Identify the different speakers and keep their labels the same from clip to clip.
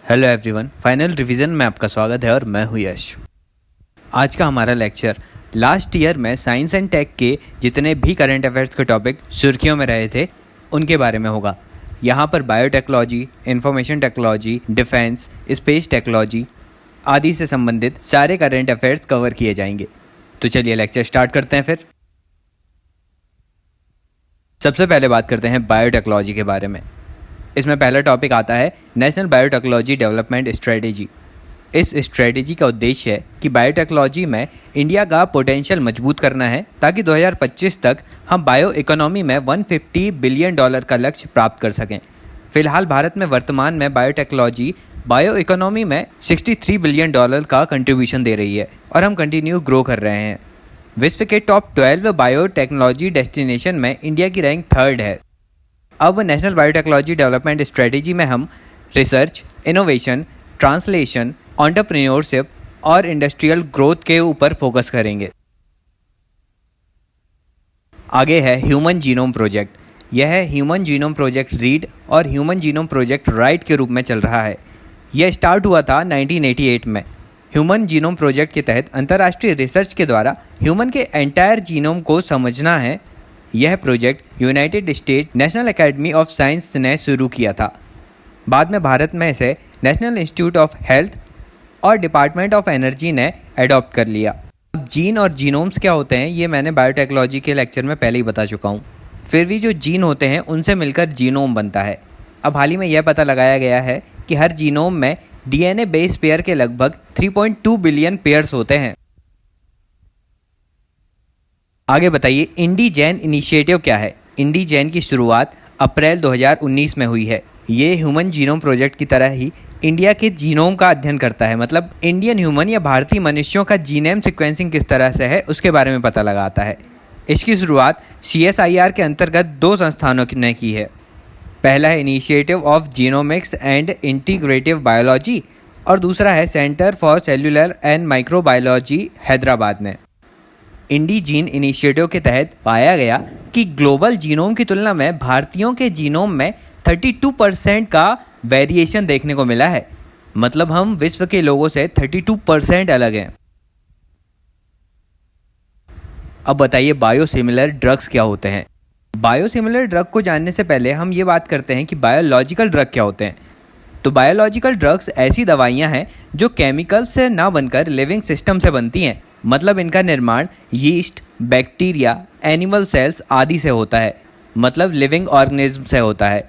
Speaker 1: Hello everyone, final revision में आपका स्वागत है और मैं हूँ यश। आज का हमारा लेक्चर लास्ट ईयर में साइंस एंड टेक के जितने भी करंट अफेयर्स के टॉपिक सुर्खियों में रहे थे उनके बारे में होगा। यहाँ पर biotechnology, information technology, defence, space technology आदि से संबंधित सारे करंट अफेयर्स कवर किए जाएंगे। तो चलिए लेक्चर स्टार्ट करते हैं। फिर सबसे पहले बात करते हैं बायोटेक्नोलॉजी के बारे में। इसमें पहला टॉपिक आता है नेशनल बायोटेक्नोलॉजी डेवलपमेंट स्ट्रेटेजी। इस स्ट्रेटेजी का उद्देश्य है कि बायोटेक्नोलॉजी में इंडिया का पोटेंशियल मजबूत करना है ताकि 2025 तक हम बायो इकोनॉमी में $150 बिलियन का लक्ष्य प्राप्त कर सकें। फिलहाल भारत में वर्तमान में बायोटेक्नोलॉजी बायो इकोनॉमी में $63 बिलियन का कंट्रीब्यूशन दे रही है और हम कंटिन्यू ग्रो कर रहे हैं। विश्व के टॉप 12 बायोटेक्नोलॉजी डेस्टिनेशन में इंडिया की रैंक 3rd है। अब नेशनल बायोटेक्नोलॉजी डेवलपमेंट स्ट्रेटेजी में हम रिसर्च, इनोवेशन, ट्रांसलेशन, एंटरप्रेन्योरशिप और इंडस्ट्रियल ग्रोथ के ऊपर फोकस करेंगे। आगे है ह्यूमन जीनोम प्रोजेक्ट। यह ह्यूमन जीनोम प्रोजेक्ट रीड और ह्यूमन जीनोम प्रोजेक्ट राइट के रूप में चल रहा है। यह स्टार्ट हुआ था 1988 में। ह्यूमन जीनोम प्रोजेक्ट के तहत अंतर्राष्ट्रीय रिसर्च के द्वारा ह्यूमन के एंटायर जीनोम को समझना है। यह project United state national academy of science ने शुरू किया था। बाद में भारत में इसे नेशनल इंस्टीट्यूट ऑफ हेल्थ और डिपार्टमेंट ऑफ एनर्जी ने अडॉप्ट कर लिया। अब जीन और जीनोम्स क्या होते हैं ये मैंने बायोटेक्नोलॉजी के लेक्चर में पहले ही बता चुका हूँ। फिर भी जो जीन होते हैं उनसे मिलकर जीनोम बनता है। अब हाल ही में यह पता लगाया गया है कि हर जीनोम में डीएनए बेस पेयर के लगभग 3.2 बिलियन पेयर्स होते हैं। आगे बताइए इंडीजैन इनिशिएटिव क्या है। इंडीजैन की शुरुआत अप्रैल 2019 में हुई है। ये ह्यूमन जीनोम प्रोजेक्ट की तरह ही इंडिया के जीनोम का अध्ययन करता है, मतलब इंडियन ह्यूमन या भारतीय मनुष्यों का जीनोम सीक्वेंसिंग किस तरह से है उसके बारे में पता लगाता है। इसकी शुरुआत CSIR के अंतर्गत 2 संस्थानों ने की है। पहला है initiative of genomics and integrative biology और दूसरा है centre for cellular and microbiology Hyderabad में। इंडीजीन इनिशिएटिव के तहत पाया गया कि ग्लोबल जीनोम की तुलना में भारतीयों के जीनोम में 32% का वेरिएशन देखने को मिला है, मतलब हम विश्व के लोगों से 32% अलग हैं। अब बताइए बायोसिमिलर ड्रग्स क्या होते हैं। बायोसिमिलर ड्रग को जानने से पहले हम ये बात करते हैं कि बायोलॉजिकल ड्रग क्या होते हैं। तो बायोलॉजिकल ड्रग्स ऐसी दवाइयाँ हैं जो केमिकल से ना बनकर लिविंग सिस्टम से बनती हैं, मतलब इनका निर्माण यीस्ट, बैक्टीरिया, एनिमल सेल्स आदि से होता है, मतलब लिविंग ऑर्गेनिज्म से होता है।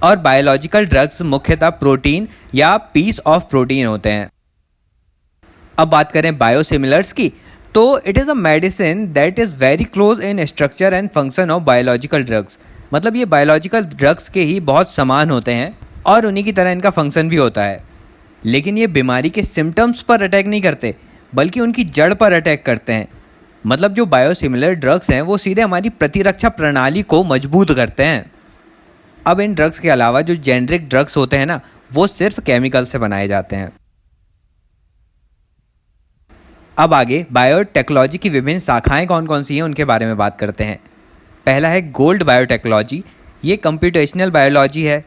Speaker 1: और बायोलॉजिकल ड्रग्स मुख्यतः प्रोटीन या पीस ऑफ प्रोटीन होते हैं। अब बात करें बायोसिमिलर्स की, तो it is a medicine that is very close in structure and function of biological drugs. मतलब ये बायोलॉजिकल ड्रग्स के ही बहुत समान होते हैं और उन्हीं की तरह इनका फंक्शन भी होता है। लेकिन ये बीमारी के सिम्टम्स पर अटैक नहीं करते बल्कि उनकी जड़ पर अटैक करते हैं। मतलब जो बायोसिमिलर ड्रग्स हैं वो सीधे हमारी प्रतिरक्षा प्रणाली को मजबूत करते हैं। अब इन ड्रग्स के अलावा जो जेनरिक ड्रग्स होते हैं ना, वो सिर्फ केमिकल से बनाए जाते हैं। अब आगे बायोटेक्नोलॉजी की विभिन्न शाखाएं कौन कौन सी हैं उनके बारे में बात करते हैं। पहला है गोल्ड बायोटेक्नोलॉजी, ये कंप्यूटेशनल बायोलॉजी है।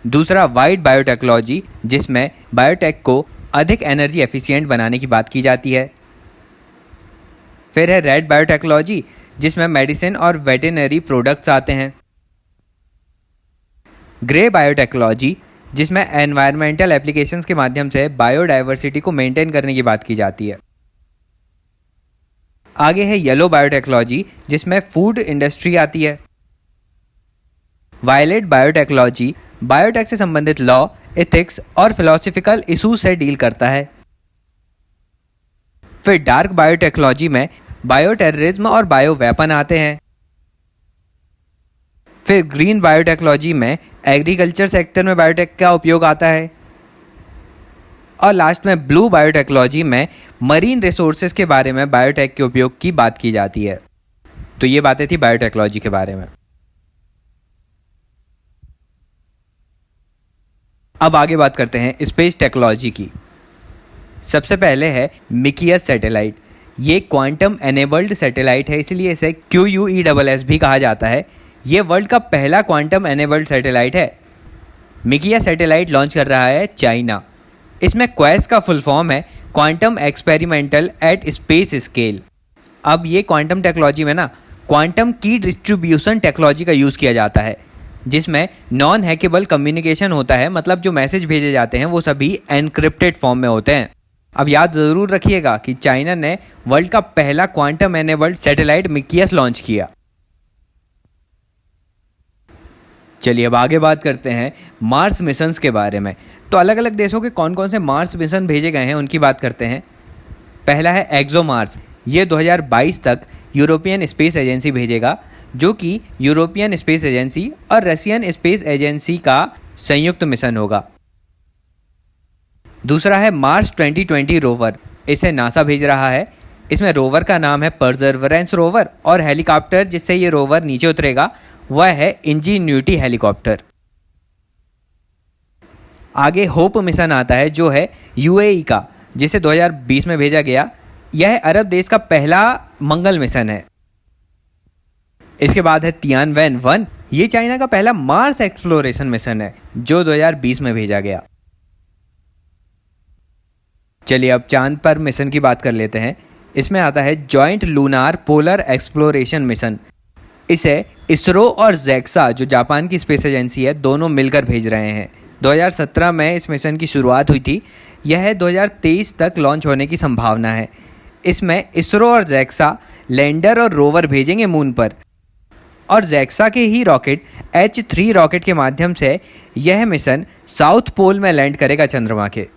Speaker 1: दूसरा वाइट बायोटेक्नोलॉजी, जिसमें बायोटेक को अधिक एनर्जी एफिशिएंट बनाने की बात की जाती है। फिर है रेड बायोटेक्नोलॉजी, जिसमें मेडिसिन और वेटेनरी प्रोडक्ट्स आते हैं। ग्रे बायोटेक्नोलॉजी, जिसमें एनवायरमेंटल एप्लीकेशंस के माध्यम से बायोडाइवर्सिटी को मेंटेन करने की बात की जाती है। आगे है येलो बायोटेक्नोलॉजी, जिसमें फूड इंडस्ट्री आती है। वायलेट बायोटेक्नोलॉजी बायोटेक से संबंधित लॉ, एथिक्स और फिलोसॉफिकल इशूज से डील करता है। फिर डार्क बायोटेक्नोलॉजी में बायो टेररिज्म और बायो वेपन आते हैं। फिर ग्रीन बायोटेक्नोलॉजी में एग्रीकल्चर सेक्टर में बायोटेक का उपयोग आता है। और लास्ट में ब्लू बायोटेक्नोलॉजी में मरीन रिसोर्सेज के बारे में बायोटेक के उपयोग की बात की जाती है। तो ये बातें थी बायोटेक्नोलॉजी के बारे में। अब आगे बात करते हैं स्पेस टेक्नोलॉजी की। सबसे पहले है मिकियस सैटेलाइट। ये क्वांटम एनेबल्ड सैटेलाइट है, इसलिए इसे QUESS भी कहा जाता है। ये वर्ल्ड का पहला क्वांटम एनेबल्ड सैटेलाइट है। मिकिया सैटेलाइट लॉन्च कर रहा है चाइना। इसमें क्वेस का फुल फॉर्म है quantum experimental at space scale. अब ये क्वांटम टेक्नोलॉजी में ना क्वांटम की डिस्ट्रीब्यूशन टेक्नोलॉजी का यूज़ किया जाता है, जिसमें नॉन हैकेबल कम्युनिकेशन होता है। मतलब जो मैसेज भेजे जाते हैं वो सभी एनक्रिप्टेड फॉर्म में होते हैं। अब याद ज़रूर रखिएगा कि चाइना ने वर्ल्ड का पहला क्वांटम एनेबल्ड सैटेलाइट मिकियस लॉन्च किया। चलिए अब आगे बात करते हैं मार्स मिशंस के बारे में। तो अलग अलग देशों के कौन कौन से मार्स मिशन भेजे गए हैं उनकी बात करते हैं। पहला है एक्सोमार्स। ये 2022 तक यूरोपियन स्पेस एजेंसी भेजेगा, जो कि यूरोपियन स्पेस एजेंसी और रशियन स्पेस एजेंसी का संयुक्त मिशन होगा। दूसरा है मार्स 2020 रोवर। इसे नासा भेज रहा है। इसमें रोवर का नाम है परजर्वरेंस रोवर और हेलीकॉप्टर जिससे ये रोवर नीचे उतरेगा वह है इंजीन्यूटी हेलीकॉप्टर। आगे होप मिशन आता है जो है यूएई का, जिसे 2020 में भेजा गया। यह अरब देश का पहला मंगल मिशन है। इसके बाद है तियानवेन 1। ये चाइना का पहला मार्स एक्सप्लोरेशन मिशन है जो 2020 में भेजा गया। चलिए अब चांद पर मिशन की बात कर लेते हैं। इसमें आता है joint lunar polar exploration mission. इसे इसरो और जैक्सा जो जापान की स्पेस एजेंसी है दोनों मिलकर भेज रहे हैं। 2017 में इस मिशन की शुरुआत हुई थी। यह 2023 तक लॉन्च होने की संभावना है। इसमें इसरो और जैक्सा लैंडर और रोवर भेजेंगे मून पर, और जैक्सा के ही रॉकेट H3 रॉकेट के माध्यम से यह मिशन साउथ पोल में लैंड करेगा चंद्रमा के।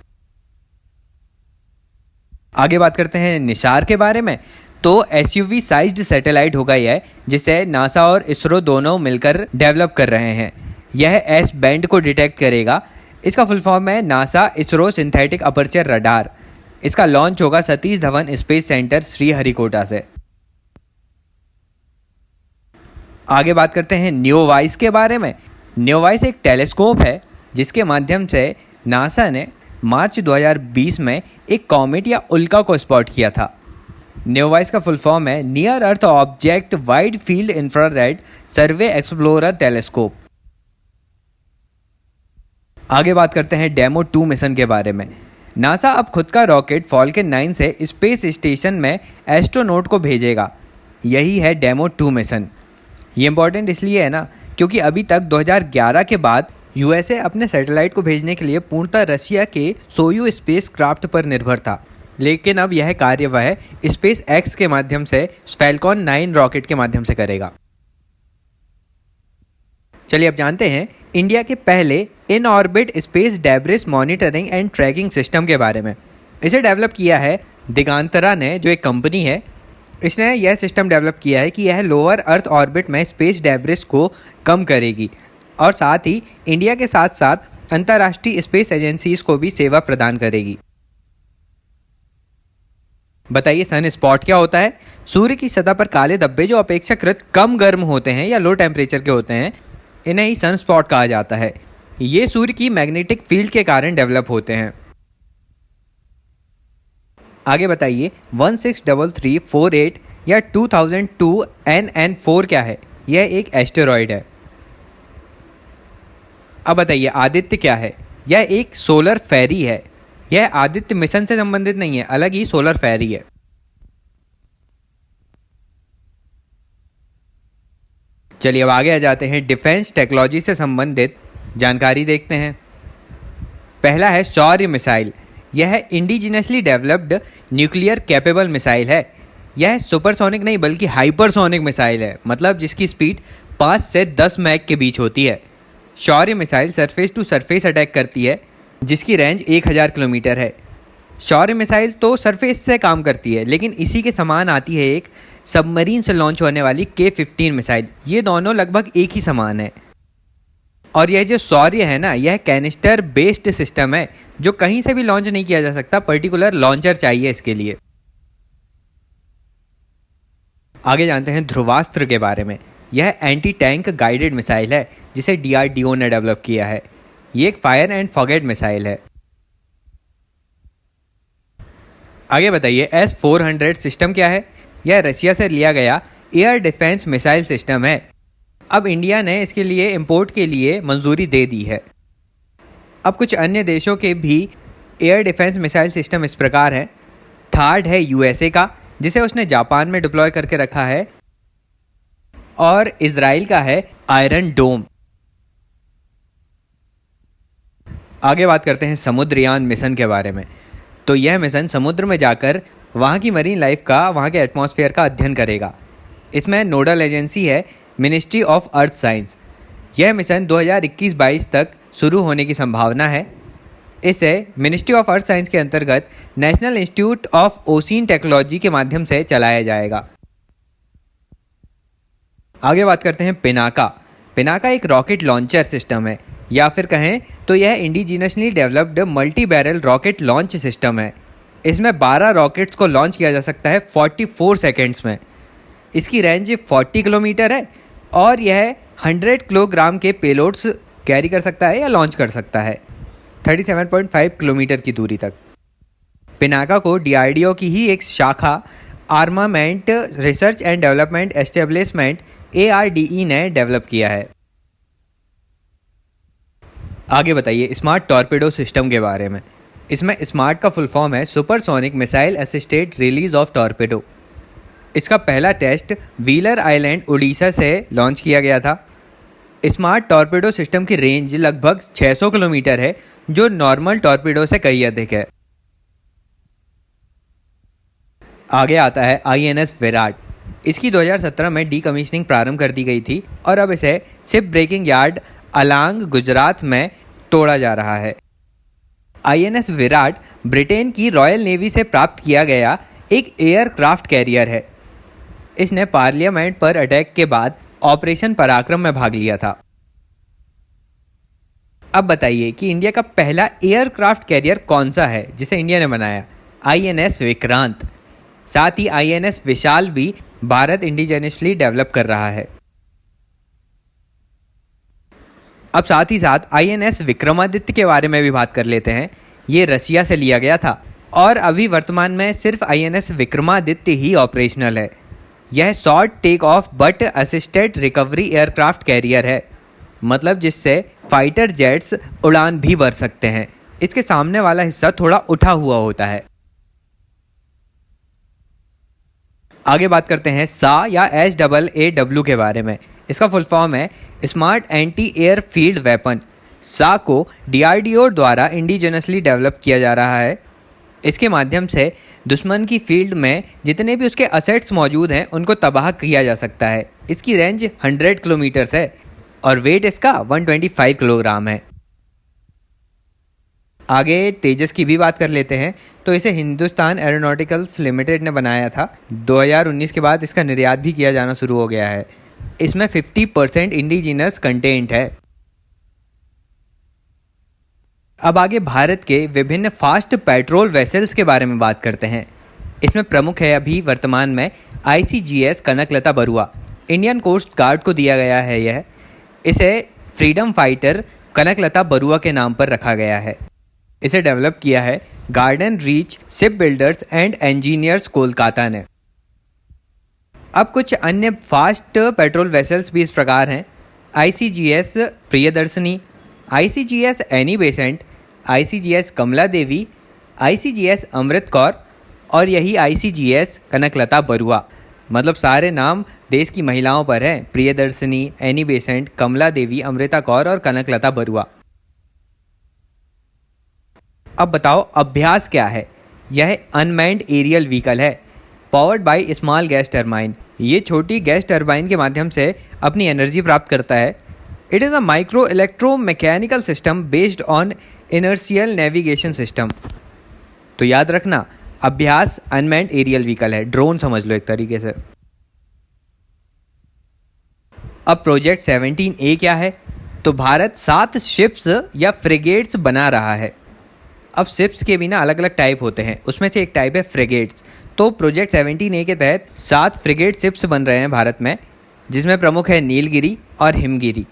Speaker 1: आगे बात करते हैं निसार के बारे में। तो SUV साइज्ड सैटेलाइट होगा यह, जिसे नासा और इसरो दोनों मिलकर डेवलप कर रहे हैं। यह एस बैंड को डिटेक्ट करेगा। इसका फुल फॉर्म है NASA ISRO synthetic aperture radar. इसका लॉन्च होगा सतीश धवन स्पेस सेंटर श्रीहरिकोटा से। आगे बात करते हैं न्योवाइस के बारे में। न्योवाइस एक टेलीस्कोप है जिसके माध्यम से नासा ने मार्च 2020 में एक कॉमेट या उल्का को स्पॉट किया था। न्योवाइस का फुल फॉर्म है near earth object wide field infrared survey explorer telescope. आगे बात करते हैं डेमो 2 मिशन के बारे में। नासा अब खुद का रॉकेट फॉल्कन 9 से स्पेस स्टेशन में एस्ट्रोनॉट को भेजेगा। यही है डेमो 2 मिशन। ये इंपॉर्टेंट इसलिए है ना क्योंकि अभी तक 2011 के बाद यूएसए अपने सैटेलाइट को भेजने के लिए पूर्णतः रशिया के सोयू स्पेस क्राफ्ट पर निर्भर था, लेकिन अब यह कार्य वह स्पेस एक्स के माध्यम से फैल्कॉन 9 रॉकेट के माध्यम से करेगा। चलिए अब जानते हैं इंडिया के पहले in orbit space debris monitoring and tracking system के बारे में। इसे डेवलप किया है दिगांतरा ने, जो एक कंपनी है। इसने यह सिस्टम डेवलप किया है कि यह लोअर अर्थ ऑर्बिट में स्पेस डेब्रिस को कम करेगी और साथ ही इंडिया के साथ साथ अंतर्राष्ट्रीय स्पेस एजेंसीज को भी सेवा प्रदान करेगी। बताइए सन स्पॉट क्या होता है? सूर्य की सतह पर काले धब्बे जो अपेक्षाकृत कम गर्म होते हैं या लो टेम्परेचर के होते हैं, इन्हें ही सन स्पॉट कहा जाता है। ये सूर्य की मैग्नेटिक फील्ड के कारण डेवलप होते हैं। आगे बताइए 163348 या 2002 NN4 क्या है? यह एक एस्टेरॉयड है। अब बताइए आदित्य क्या है? यह एक सोलर फेरी है। यह आदित्य मिशन से संबंधित नहीं है, अलग ही सोलर फेरी है। चलिए अब आगे आ जाते हैं डिफेंस टेक्नोलॉजी से संबंधित जानकारी देखते हैं। पहला है शौर्य मिसाइल। यह indigenously developed nuclear capable missile है। यह सुपरसोनिक नहीं बल्कि हाइपरसोनिक मिसाइल है, मतलब जिसकी स्पीड 5 से 10 मैक के बीच होती है। Shaurya missile surface to surface attack करती है जिसकी रेंज 1000 किलोमीटर है। शौर्य मिसाइल तो सरफेस से काम करती है, लेकिन इसी के समान आती है एक सबमरीन से लॉन्च होने वाली K-15 मिसाइल। ये दोनों लगभग एक ही समान है। और यह जो शौर्य है ना, यह कैनिस्टर बेस्ड सिस्टम है जो कहीं से भी लॉन्च नहीं किया जा सकता, पर्टिकुलर लॉन्चर चाहिए इसके लिए। आगे जानते हैं ध्रुवास्त्र के बारे में। यह एंटी टैंक गाइडेड मिसाइल है जिसे DRDO ने डेवलप किया है। ये एक फायर एंड फॉरगेट मिसाइल है। आगे बताइए S-400 सिस्टम क्या है? यह रशिया से लिया गया एयर डिफेंस मिसाइल सिस्टम है। अब इंडिया ने इसके लिए इंपोर्ट के लिए मंजूरी दे दी है। अब कुछ अन्य देशों के भी एयर डिफेंस मिसाइल सिस्टम इस प्रकार हैं। थर्ड है यूएसए का, जिसे उसने जापान में डिप्लॉय करके रखा है, और इजराइल का है आयरन डोम। आगे बात करते हैं समुद्रयान मिशन के बारे में। तो यह मिशन समुद्र में जाकर वहाँ की मरीन लाइफ का, वहाँ के एटमॉस्फेयर का अध्ययन करेगा। इसमें नोडल एजेंसी है मिनिस्ट्री ऑफ अर्थ साइंस। यह मिशन 2021-22 तक शुरू होने की संभावना है। इसे मिनिस्ट्री ऑफ अर्थ साइंस के अंतर्गत national institute of ocean technology के माध्यम से चलाया जाएगा। आगे बात करते हैं पिनाका। पिनाका एक रॉकेट लॉन्चर सिस्टम है, या फिर कहें तो यह indigenously developed multi barrel rocket launch system है। इसमें 12 रॉकेट्स को लॉन्च किया जा सकता है 44 सेकेंड्स में। इसकी रेंज 40 किलोमीटर है और यह 100 किलोग्राम के पेलोड्स कैरी कर सकता है या लॉन्च कर सकता है 37.5 किलोमीटर की दूरी तक। पिनाका को डीआरडीओ की ही एक शाखा armament research and development establishment ARDE ने डेवलप किया है। आगे बताइए स्मार्ट टॉर्पेडो सिस्टम के बारे में। इसमें स्मार्ट का फुल फॉर्म है supersonic missile assisted release of torpedo. इसका पहला टेस्ट व्हीलर आइलैंड उड़ीसा से लॉन्च किया गया था। स्मार्ट टॉर्पेडो सिस्टम की रेंज लगभग 600 किलोमीटर है, जो नॉर्मल टॉर्पेडो से कहीं अधिक है। आगे आता है INS विराट। इसकी 2017 में डीकमीशनिंग प्रारंभ कर दी गई थी और अब इसे ship breaking yard Alang Gujarat में तोड़ा जा रहा है। INS विराट ब्रिटेन की रॉयल नेवी से प्राप्त किया गया एक एयरक्राफ्ट कैरियर है। इसने पार्लियामेंट पर अटैक के बाद ऑपरेशन पराक्रम में भाग लिया था। अब बताइए कि इंडिया का पहला एयरक्राफ्ट कैरियर कौन सा है जिसे इंडिया ने बनाया? INS विक्रांत। साथ ही INS विशाल भी भारत इंडिजीनियसली डेवलप कर रहा है। अब साथ ही साथ INS विक्रमादित्य के बारे में भी बात कर लेते हैं। ये रसिया से लिया गया था और अभी वर्तमान में सिर्फ INS विक्रमादित्य ही ऑपरेशनल है। यह short take off but assisted recovery aircraft carrier है, मतलब जिससे फाइटर जेट्स उड़ान भी भर सकते हैं। इसके सामने वाला हिस्सा थोड़ा उठा हुआ होता है। आगे बात करते हैं सा या SAAW के बारे में। इसका फुल फॉर्म है smart anti air field weapon. सा को DRDO द्वारा इंडिजीनियसली डेवलप किया जा रहा है। इसके माध्यम से दुश्मन की फील्ड में जितने भी उसके असेट्स मौजूद हैं उनको तबाह किया जा सकता है। इसकी रेंज 100 किलोमीटर्स है और वेट इसका 125 किलोग्राम है। आगे तेजस की भी बात कर लेते हैं। तो इसे हिंदुस्तान एरोनॉटिकल्स लिमिटेड ने बनाया था। 2019 के बाद इसका निर्यात भी किया जाना शुरू हो गया है। इसमें 50% इंडिजिनस कंटेंट है। अब आगे भारत के विभिन्न फास्ट पेट्रोल वेसल्स के बारे में बात करते हैं। इसमें प्रमुख है अभी वर्तमान में ICGS Kanaklata Barua. Indian Coast Guard को दिया गया है यह। इसे फ्रीडम फाइटर कनकलता बरुआ के नाम पर रखा गया है। इसे डेवलप किया है garden reach ship builders and engineers Kolkata ने। अब कुछ अन्य फास्ट पेट्रोल वेसल्स भी इस प्रकार हैं। ICGS Priyadarshini, ICGS Annie Besant, ICGS कमला देवी, ICGS अमृत कौर और यही ICGS कनकलता बरुआ। मतलब सारे नाम देश की महिलाओं पर हैं। प्रियदर्शनी, एनी बेसेंट, कमला देवी, अमृता कौर और कनकलता बरुआ। अब बताओ अभ्यास क्या है? यह अनमैन्ड एरियल व्हीकल है powered by small gas turbine. ये छोटी गैस टर्बाइन के माध्यम से अपनी एनर्जी प्राप्त करता है। It is a micro electromechanical system based on inertial navigation system. तो याद रखना अभ्यास अनमैन्ड एरियल व्हीकल है, ड्रोन समझ लो एक तरीके से। अब प्रोजेक्ट 17A क्या है? तो भारत 7 शिप्स या फ्रिगेट्स बना रहा है। अब शिप्स के भी ना अलग अलग टाइप होते हैं, उसमें से एक टाइप है फ्रिगेट्स। तो प्रोजेक्ट 17A के तहत 7 फ्रिगेट शिप्स बन रहे हैं भारत में, जिसमें प्रमुख है नीलगिरी और हिमगिरी।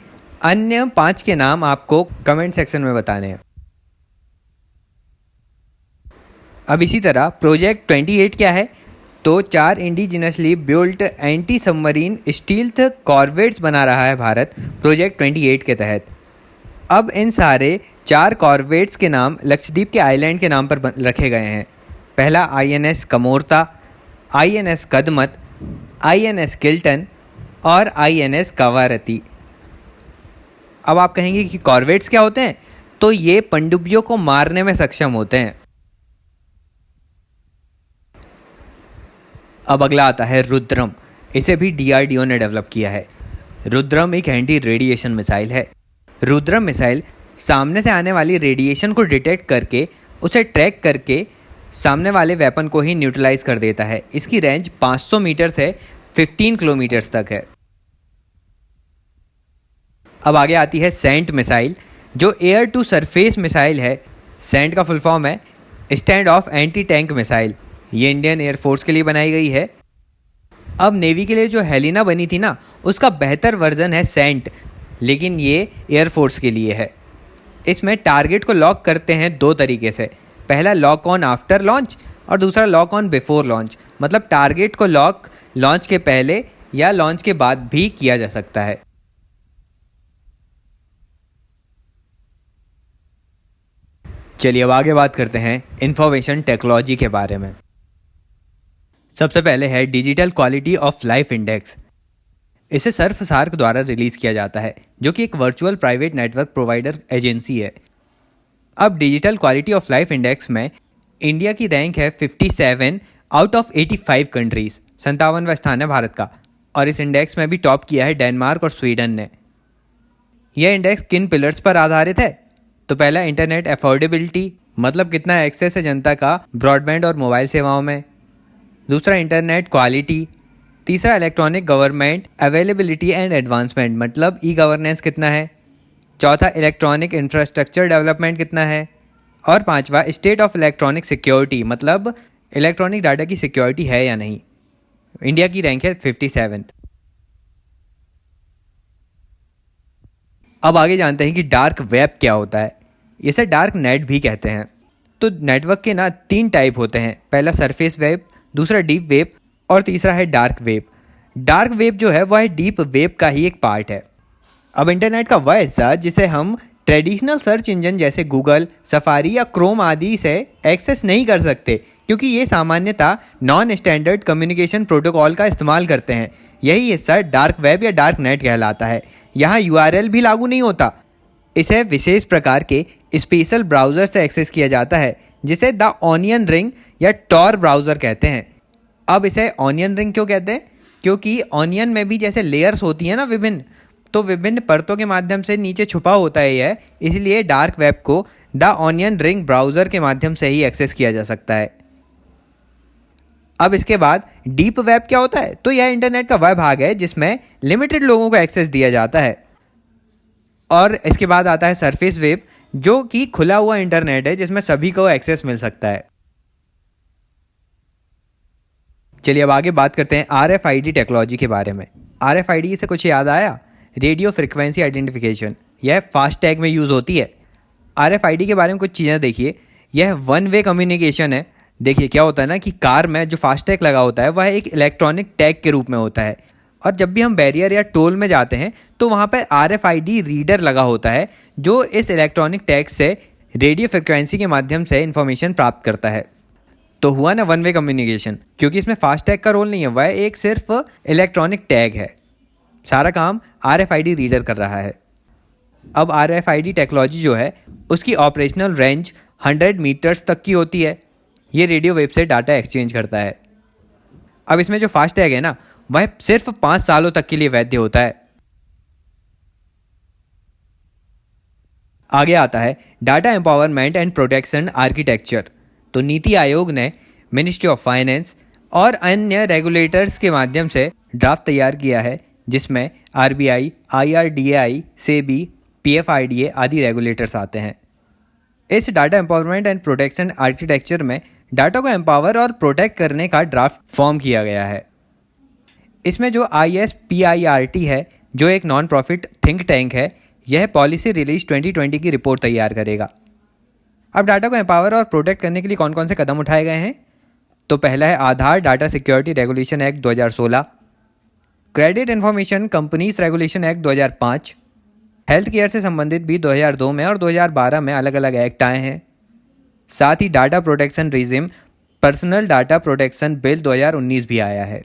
Speaker 1: अन्य 5 के नाम आपको कमेंट सेक्शन में बताने हैं। अब इसी तरह प्रोजेक्ट 28 क्या है? तो 4 indigenously built anti submarine stealth corvettes बना रहा है भारत प्रोजेक्ट 28 के तहत। अब इन सारे 4 कॉर्वेट्स के नाम लक्षद्वीप के आइलैंड के नाम पर रखे गए हैं। पहला INS Kamorta, INS Kadmat, INS Kiltan और INS कवारती। अब आप कहेंगे कि कॉर्वेट्स क्या होते हैं? तो ये पनडुब्बियों को मारने में सक्षम होते हैं। अब अगला आता है रुद्रम। इसे भी DRDO ने डेवलप किया है। रुद्रम एक एंटी रेडिएशन मिसाइल है। रुद्रम मिसाइल सामने से आने वाली रेडिएशन को डिटेक्ट करके उसे ट्रैक करके सामने वाले वेपन को ही न्यूट्रलाइज कर देता है। इसकी रेंज 500 मीटर से 15 किलोमीटर तक है। अब आगे आती है सेंट मिसाइल, जो एयर टू सरफेस मिसाइल है। सेंट का फुल फॉर्म है stand of anti tank missile. ये इंडियन एयरफोर्स के लिए बनाई गई है। अब नेवी के लिए जो हेलिना बनी थी ना, उसका बेहतर वर्जन है सेंट, लेकिन ये एयरफोर्स के लिए है। इसमें टारगेट को लॉक करते हैं 2 तरीके से। पहला लॉक ऑन आफ्टर लॉन्च और दूसरा लॉक ऑन बिफोर लॉन्च। मतलब टारगेट को लॉक लॉन्च के पहले या लॉन्च के बाद भी किया जा सकता है। चलिए अब आगे बात करते हैं इंफॉर्मेशन टेक्नोलॉजी के बारे में। सबसे पहले है digital quality of life index. इसे सर्फ सार्क द्वारा रिलीज किया जाता है, जो कि एक virtual private network provider agency है। अब digital quality of life index में इंडिया की रैंक है 57 आउट ऑफ 85 कंट्रीज। 57वां स्थान है भारत का। और इस इंडेक्स में भी टॉप किया है डेनमार्क और स्वीडन ने। यह इंडेक्स किन पिलर्स पर आधारित है? तो पहला इंटरनेट अफोर्डेबिलिटी, मतलब कितना एक्सेस है जनता का ब्रॉडबैंड और मोबाइल सेवाओं में। दूसरा इंटरनेट क्वालिटी। तीसरा electronic government availability and advancement, मतलब ई गवर्नेंस कितना है। चौथा इलेक्ट्रॉनिक इंफ्रास्ट्रक्चर डेवलपमेंट कितना है। और पांचवा स्टेट ऑफ इलेक्ट्रॉनिक सिक्योरिटी, मतलब इलेक्ट्रॉनिक डाटा की सिक्योरिटी है या नहीं। इंडिया की रैंक है 57। अब आगे जानते हैं कि डार्क वेब क्या होता है। इसे डार्क नेट भी कहते हैं। तो नेटवर्क के ना 3 टाइप होते हैं। पहला सरफेस वेब, दूसरा डीप वेब और तीसरा है डार्क वेब। डार्क वेब जो है वह है डीप वेब का ही एक पार्ट है। अब इंटरनेट का वह हिस्सा जिसे हम ट्रेडिशनल सर्च इंजन जैसे गूगल, सफारी या क्रोम आदि से एक्सेस नहीं कर सकते, क्योंकि ये सामान्यतः नॉन स्टैंडर्ड कम्युनिकेशन प्रोटोकॉल का इस्तेमाल करते हैं। यही हिस्सा डार्क वेब या डार्क नेट कहलाता है। यहाँ URL भी लागू नहीं होता। इसे विशेष प्रकार के स्पेशल ब्राउज़र से एक्सेस किया जाता है, जिसे द ऑनियन रिंग या टॉर ब्राउज़र कहते हैं। अब इसे ऑनियन रिंग क्यों कहते हैं? क्योंकि ऑनियन में भी जैसे लेयर्स होती हैं ना विभिन्न, तो विभिन्न परतों के माध्यम से नीचे छुपा होता है यह, इसलिए डार्क वेब को द ऑनियन रिंग ब्राउज़र के माध्यम से ही एक्सेस किया जा सकता है। अब इसके बाद डीप वेब क्या होता है? तो यह इंटरनेट का वह भाग है जिसमें लिमिटेड लोगों को एक्सेस दिया जाता है। और इसके बाद आता है सरफेस वेब, जो कि खुला हुआ इंटरनेट है जिसमें सभी को एक्सेस मिल सकता है। चलिए अब आगे बात करते हैं RFID टेक्नोलॉजी के बारे में। RFID से कुछ याद आया? Radio frequency identification. यह फास्टैग में यूज़ होती है। RFID के बारे में कुछ चीज़ें देखिए। यह 1 वे कम्युनिकेशन है। देखिए क्या होता है ना कि कार में जो फास्टैग लगा होता है वह एक इलेक्ट्रॉनिक टैग के रूप में होता है। और जब भी हम बैरियर या टोल में जाते हैं तो वहाँ पर RFID रीडर लगा होता है, जो इस इलेक्ट्रॉनिक टैग से रेडियो फ्रिक्वेंसी के माध्यम से इन्फॉर्मेशन प्राप्त करता है। तो हुआ ना 1 वे कम्युनिकेशन, क्योंकि इसमें फास्टैग का रोल नहीं है, वह एक सिर्फ इलेक्ट्रॉनिक टैग है। सारा काम RFID रीडर कर रहा है। अब RFID टेक्नोलॉजी जो है उसकी ऑपरेशनल रेंज 100 मीटर्स तक की होती है। ये रेडियो वेव से डाटा एक्सचेंज करता है। अब इसमें जो फास्टैग है ना, वह सिर्फ 5 सालों तक के लिए वैध होता है। आगे आता है data empowerment and protection architecture. तो नीति आयोग ने मिनिस्ट्री ऑफ फाइनेंस और अन्य रेगुलेटर्स के माध्यम से ड्राफ्ट तैयार किया है, जिसमें RBI, IRDAI, SEBI, PFIDA आदि रेगुलेटर्स आते हैं। इस data empowerment and protection architecture में डाटा को एम्पावर और प्रोटेक्ट करने का ड्राफ्ट फॉर्म किया गया है। इसमें जो ISPIRT है, जो एक नॉन प्रॉफिट थिंक टैंक है, यह पॉलिसी रिलीज 2020 की रिपोर्ट तैयार करेगा। अब डाटा को एम्पावर और प्रोटेक्ट करने के लिए कौन कौन से कदम उठाए गए हैं? तो पहला है Aadhaar data security regulation act 2016, credit information companies regulation act 2005, health care से संबंधित भी 2002 में और 2012 में अलग अलग एक्ट आए हैं। साथ ही data protection regime personal data protection bill 2019 भी आया है।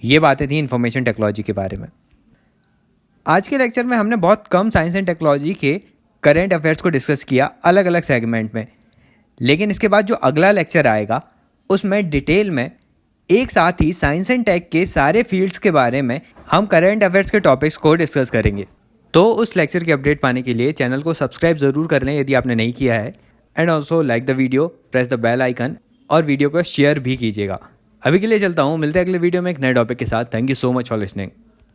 Speaker 1: ये बातें थी इंफॉर्मेशन टेक्नोलॉजी के बारे में। आज के लेक्चर में हमने बहुत कम साइंस एंड टेक्नोलॉजी के करंट अफेयर्स को डिस्कस किया अलग अलग सेगमेंट में, लेकिन इसके बाद जो अगला लेक्चर आएगा उसमें डिटेल में एक साथ ही साइंस एंड टेक के सारे फील्ड्स के बारे में हम करंट अफेयर्स के टॉपिक्स को डिस्कस करेंगे। तो उस लेक्चर की अपडेट पाने के लिए चैनल को सब्सक्राइब ज़रूर कर लें यदि आपने नहीं किया है, and also like the video, press the bell icon और वीडियो को शेयर भी कीजिएगा। अभी के लिए चलता हूँ, मिलते हैं अगले वीडियो में एक नए टॉपिक के साथ। Thank you so much for listening.